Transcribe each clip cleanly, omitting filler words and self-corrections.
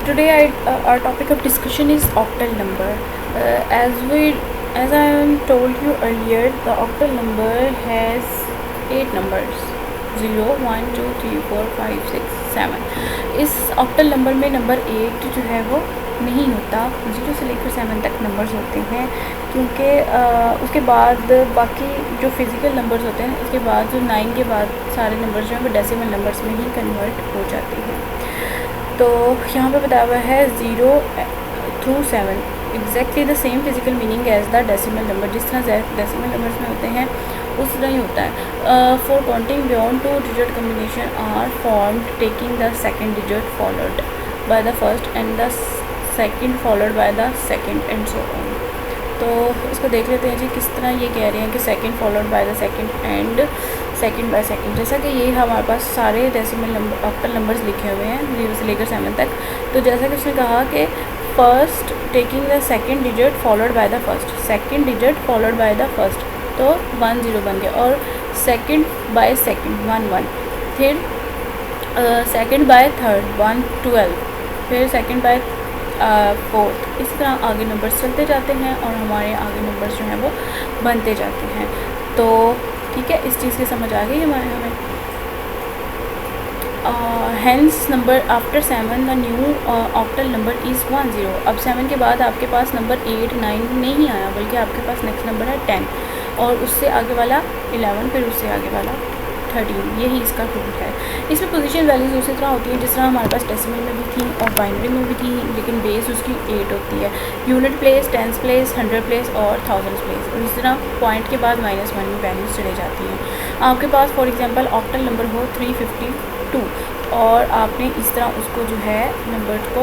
Our topic of discussion is octal number. As I told you earlier, the octal number has 8 numbers: 0, 1, 2, 3, 4, 5, 6, 7. इस octal number में number 8 जो है वो नहीं होता, 0 से लेकर 7 तक नंबर्स होते हैं, क्योंकि उसके बाद बाकी जो फिज़िकल नंबर्स होते हैं, उसके बाद जो 9 के बाद सारे नंबर्स जो हैं वो डेसिमल नंबर्स में ही कन्वर्ट हो जाते हैं। तो यहाँ पे बताया हुआ है 0 through 7 exactly the same physical meaning as the decimal number. जिस तरह डेसिमल नंबर्स में होते हैं उस तरह ही होता है। For counting beyond 2 digit combination are formed taking the second digit followed by the first and the second followed by the second and so on. तो इसको देख लेते हैं जी, किस तरह ये कह रहे हैं कि second followed by the second and second by second. जैसा कि ये हमारे पास सारे डेसिमल नंबर ऑक्टल नंबर्स लिखे हुए हैं 0 से लेकर 7 तक। तो जैसा कि उसने कहा कि first taking the second digit followed by the first, second digit followed by the first, तो 1 0 बन गया, और सेकेंड बाय सेकेंड 1 1, फिर सेकेंड बाय थर्ड 1 12, फिर सेकेंड बाय फोर्थ। इस तरह आगे नंबर्स चलते जाते हैं और हमारे आगे नंबर्स जो हैं वो बनते जाते हैं। तो ठीक है, इस चीज़ की समझ आ गई हमें। Hence number after 7 the new octal number is 1 0। अब 7 के बाद आपके पास नंबर 8 9 नहीं आया, बल्कि आपके पास नेक्स्ट नंबर है 10, और उससे आगे वाला 11, फिर उससे आगे वाला 13। यही इसका रूल है। इसमें पोजीशन वैल्यूज़ उसी तरह होती हैं जिस तरह हमारे पास डेसिमल में भी थी और बाइनरी में भी थी, लेकिन बेस उसकी 8 होती है। Unit place, tens place, 100 place और 1000 प्लेस। और इस तरह पॉइंट के बाद -1 में वैल्यूज़ चले जाती हैं। आपके पास फॉर एग्जांपल ऑक्टल नंबर हो 352 और आपने इस तरह उसको जो है नंबर को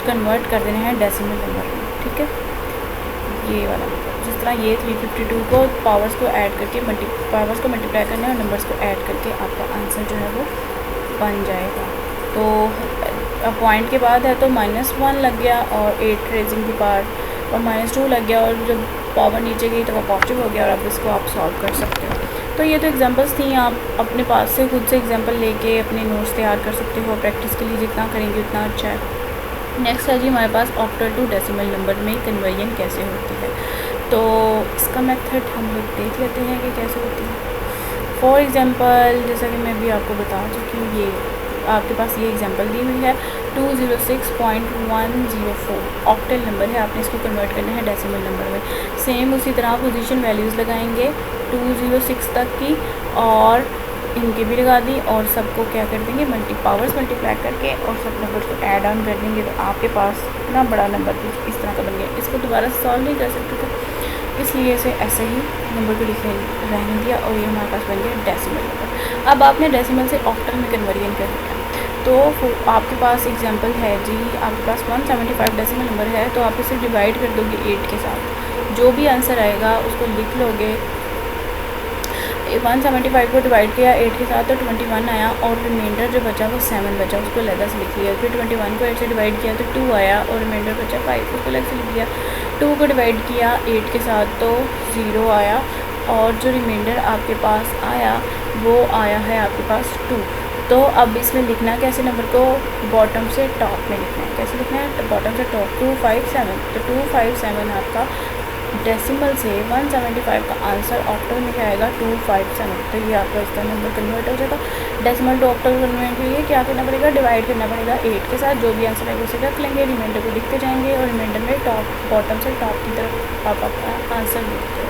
कन्वर्ट कर देना है डेसिमल नंबर में। ठीक है, ये वाला जिस तरह ये 352 को पावर्स को ऐड करके पावर्स को मल्टीप्लाई करना है और नंबर्स को ऐड करके आपका आंसर जो है वो बन जाएगा। तो अब पॉइंट के बाद है तो -1 लग गया और 8 रेजिंग की पावर, और -2 लग गया, और जब पावर नीचे गई तो वो पॉजिटिव हो गया, और अब इसको आप सॉल्व कर सकते हो। तो ये तो एग्जांपल्स थी, आप अपने पास से खुद से एग्जांपल लेके अपने नोट्स तैयार कर सकते हो। प्रैक्टिस के लिए जितना करेंगे उतना अच्छा है। नेक्स्ट है जी हमारे पास ऑक्टल टू डेसिमल नंबर में कन्वर्जन कैसे होती है। तो इसका मेथड हम लोग देख लेते हैं कि कैसे होती है। फॉर एग्जांपल जैसा कि मैं भी आपको बता चुकी हूँ, ये आपके पास ये एग्जांपल दी हुई है 206.104 ऑक्टल नंबर है। आपने इसको कन्वर्ट करना है डेसिमल नंबर में। सेम उसी तरह पोजीशन वैल्यूज़ लगाएंगे 206 तक की, और इनके भी लगा दी, और सबको क्या कर देंगे पावर्स मल्टीप्लाई करके और सब नंबर को ऐड ऑन कर देंगे। तो आपके पास इतना बड़ा नंबर इस तरह का बन गया। इसको दोबारा सॉल्व नहीं कर सकते थे, इसलिए इसे ऐसे ही नंबर को लिखे रहने दिया, और ये हमारे पास बन गया डेसिमल नंबर। अब आपने डेसिमल से ऑक्टल में कन्वर्जन कर दिया। तो आपके पास एग्जांपल है जी, आपके पास 175 डेसिमल नंबर है, तो आप इसे डिवाइड कर दोगे 8 के साथ। जो भी आंसर आएगा उसको लिख लोगे। 175 को डिवाइड किया 8 के साथ तो 21 आया, और रिमाइंडर जो बचा वो 7 बचा, उसको अलग से लिख लिया। फिर 21 को 8 से डिवाइड किया तो 2 आया, और रिमाइंडर बचा 5, उसको अलग से लिख लिया। 2 को डिवाइड किया 8 के साथ तो 0 आया, और जो रिमाइंडर आपके पास आया वो आया है आपके पास 2। तो अब इसमें लिखना कैसे, नंबर को बॉटम से टॉप में लिखना है। कैसे लिखना है, तो बॉटम से टॉप 257। तो 257 आपका डेसिमल से 175 का आंसर ऑक्टल में क्या आएगा 257। तो ये आपका इसका नंबर कन्वर्ट हो जाएगा। डेसिमल टू ऑक्टल कन्वर्ट के लिए क्या करना पड़ेगा, डिवाइड करना पड़ेगा 8 के साथ। जो भी आंसर है उसे रख लेंगे, रिमाइंडर को लिखते जाएंगे, और रिमाइंडर में बॉटम से टॉप की तरफ आप अपना आंसर लिखते हो।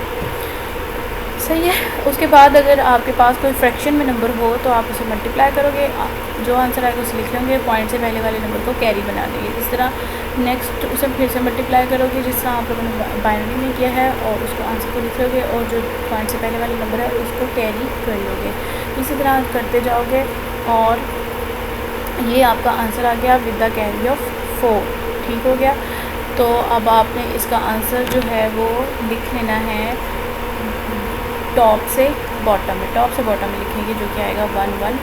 सही है। उसके बाद अगर आपके पास कोई फ्रैक्शन में नंबर हो तो आप उसे मल्टीप्लाई करोगे, जो आंसर आएगा उसे लिख लेंगे, पॉइंट से पहले वाले नंबर को कैरी बना देंगे। इस तरह नेक्स्ट उसे फिर से मल्टीप्लाई करोगे जिस तरह आप लोगों ने बाइनरी में किया है, और उसको आंसर को लिख लोगे, और जो पॉइंट से पहले वाले नंबर है उसको कैरी कर लोगे। इसी तरह करते जाओगे, और ये आपका आंसर आ गया विद द कैरी ऑफ 4। ठीक हो गया। तो अब आपने इसका आंसर जो है वो लिख लेना है टॉप से बॉटम में। टॉप से बॉटम में लिखेंगे, जो कि आएगा 114।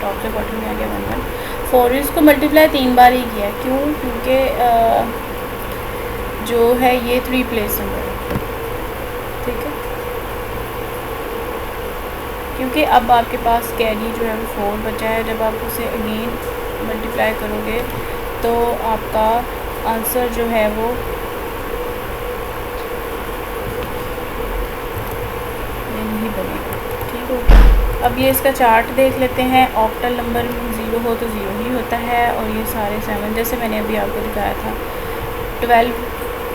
टॉप से बॉटम में आ गया 114। इसको मल्टीप्लाई 3 बार ही किया। क्यों? क्योंकि जो है ये 3 प्लेस नंबर है। ठीक है, क्योंकि अब आपके पास कैरी जो है वो 4 बचा है। जब आप उसे अगेन मल्टीप्लाई करोगे तो आपका आंसर जो है वो ये नहीं बनेगा। ठीक हो, अब ये इसका चार्ट देख लेते हैं। ऑक्टल नंबर 0 हो तो 0 ही होता है, और ये सारे 7 जैसे मैंने अभी आपको दिखाया था। 12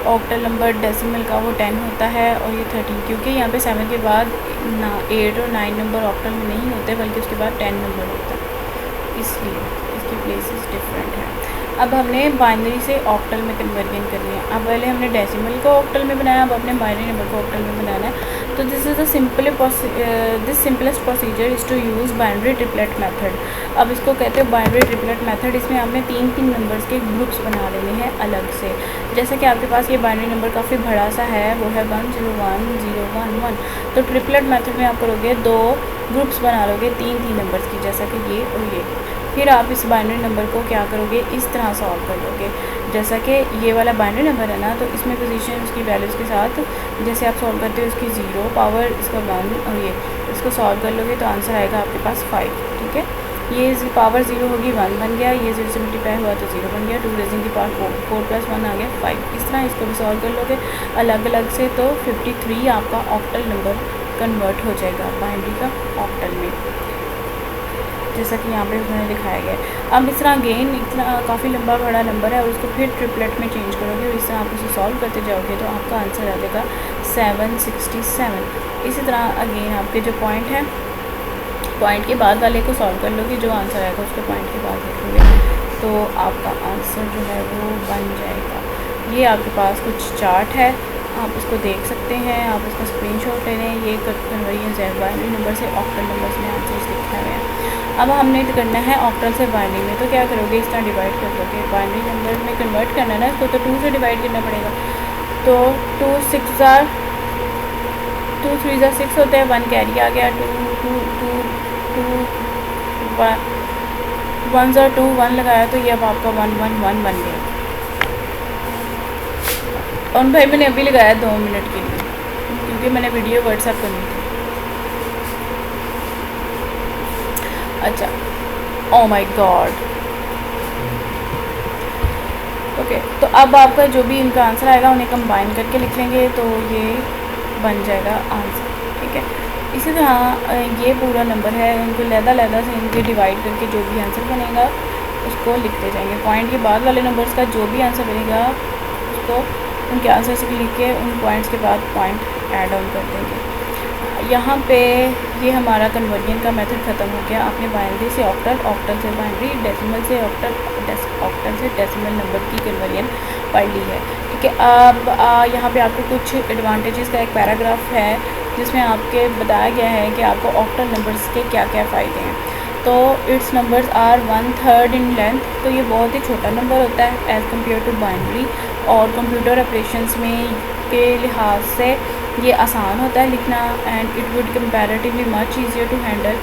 ऑक्टल नंबर डेसिमल का वो 10 होता है, और ये 13, क्योंकि यहाँ पे 7 के बाद 8 और 9 नंबर ऑक्टल में नहीं होते बल्कि उसके बाद 10 नंबर होता है, इसलिए इसकी प्लेसेस डिफरेंट है। अब हमने बाइनरी से ऑक्टल में कन्वर्जन करनी है। अब पहले हमने डेसिमल को ऑक्टल में बनाया, अब अपने बाइनरी नंबर को ऑक्टल में बनाना है। तो this is the simplest procedure is to use binary triplet method. अब इसको कहते हैं बाइनरी ट्रिपलेट मेथड। इसमें आपने 3 नंबर्स के ग्रुप्स बना लेने हैं अलग से। जैसे कि आपके पास ये बाइनरी नंबर काफ़ी बड़ा सा है, वो है 1 0 1 0 1 1। तो ट्रिपलेट मेथड में आप करोगे 2 ग्रुप्स बना लोगे 3 नंबर्स की, जैसा कि ये और ये। फिर आप इस बाइनरी नंबर को क्या करोगे, इस तरह सॉल्व कर लोगे। जैसा कि ये वाला बाइनरी नंबर है ना, तो इसमें पोजीशन उसकी वैल्यूज़ के साथ जैसे आप सॉल्व करते हो उसकी 0 पावर इसका 1 और ये इसको सॉल्व कर लोगे तो आंसर आएगा आपके पास 5। ठीक है, ये इसकी पावर 0 होगी 1 बन गया, ये 0 से मल्टीप्लाई हुआ तो 0 बन गया, 2 रेजिंग की पावर 4 + 1 आ गया 5। इस तरह इसको भी सॉल्व कर लोगे अलग अलग से, तो 53 आपका ऑक्टल नंबर कन्वर्ट हो जाएगा बाइनरी का ऑक्टल में, जैसा कि यहाँ पे उन्होंने दिखाया गया है। अब इस तरह अगेन इतना काफ़ी लंबा बड़ा नंबर है और उसको फिर ट्रिपलेट में चेंज करोगे, और इस तरह आप उसे सॉल्व करते जाओगे तो आपका आंसर आ जाएगा 767। इसी तरह अगेन आपके जो पॉइंट है, पॉइंट के बाद वाले को सॉल्व कर लोगे, जो आंसर आएगा उसको पॉइंट के बाद लिखोगे तो आपका आंसर जो है वो बन जाएगा। ये आपके पास कुछ चार्ट है, आप इसको देख सकते हैं, आप इसका स्क्रीनशॉट ले लें। ये कन्वर्जन है बाइनरी नंबर से ऑक्टल नंबर्स में आंसर्स लिखा हुआ है। अब हमने करना है ऑक्टल से बाइनरी में, तो क्या करोगे, इस तरह डिवाइड कर दोगे। बाइनरी नंबर में कन्वर्ट करना है ना इसको, तो 2 से डिवाइड करना पड़ेगा। तो 2 6 2 3 6 होते हैं, 1 कैरी आ गया, 2 2 2 2 1 2 1 लगाया, तो ये अब आपका 1 1 1 बन गया। और भाई मैंने अभी लगाया 2 मिनट के लिए, क्योंकि मैंने वीडियो व्हाट्सएप करनी थी। अच्छा, ओ माय गॉड। ओके, तो अब आपका जो भी इनका आंसर आएगा उन्हें कंबाइन करके लिख लेंगे, तो ये बन जाएगा आंसर। ठीक है, इसी तरह ये पूरा नंबर है, इनको लहदा से इनके डिवाइड करके जो भी आंसर बनेगा उसको लिखते जाएंगे। पॉइंट के बाद वाले नंबर्स का जो भी आंसर बनेगा उसको उनके आंसर से लिख के उन पॉइंट्स के बाद पॉइंट ऐड ऑन कर देंगे। यहाँ पे ये हमारा कन्वर्जन का मेथड ख़त्म हो गया। आपने बाइनरी से ऑक्टल, ऑक्टल से बाइनरी, डेसिमल से ऑक्टल, ऑक्टल से डेसिमल नंबर की कन्वर्जन पढ़ ली है। ठीक है, अब यहाँ पे आपको कुछ एडवांटेजेस का एक पैराग्राफ है जिसमें आपके बताया गया है कि आपको ऑक्टल नंबर्स के क्या क्या फ़ायदे हैं। तो its numbers are 1/3 in length, तो ये बहुत ही छोटा नंबर होता है एज़ कम्पेयर टू बाइनरी, और कंप्यूटर ऑपरेशंस में के लिहाज से ये आसान होता है लिखना, and it would comparatively much easier to handle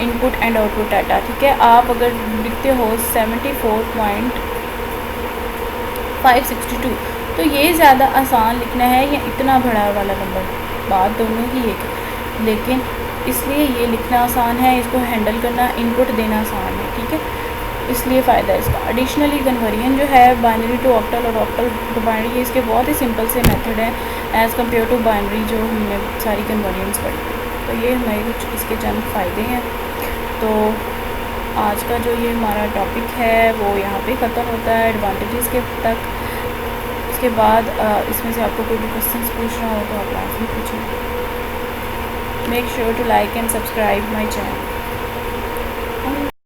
input and output data. ठीक है, आप अगर लिखते हो 74.562 तो ये ज़्यादा आसान लिखना है या इतना बड़ा वाला नंबर, बात दोनों की एक, लेकिन इसलिए ये लिखना आसान है, इसको हैंडल करना, इनपुट देना आसान है। ठीक है, इसलिए फ़ायदा है इसका। एडिशनली कन्वर्जन जो है बाइनरी टू ऑक्टल और ऑक्टल टू बाइनरी, ये इसके बहुत ही सिंपल से मेथड हैं एज़ कम्पेयर टू बाइनरी जो हमने सारी कन्वर्जन्स पढ़ी। तो ये हमारे कुछ इसके चंद फ़ायदे हैं। तो आज का जो ये हमारा टॉपिक है वो यहाँ पे ख़त्म होता है एडवांटेजेस के तक। इसके बाद इसमें से आपको कोई भी क्वेश्चन पूछना हो तो आप लास्ट में पूछें। Make sure to like and subscribe my channel.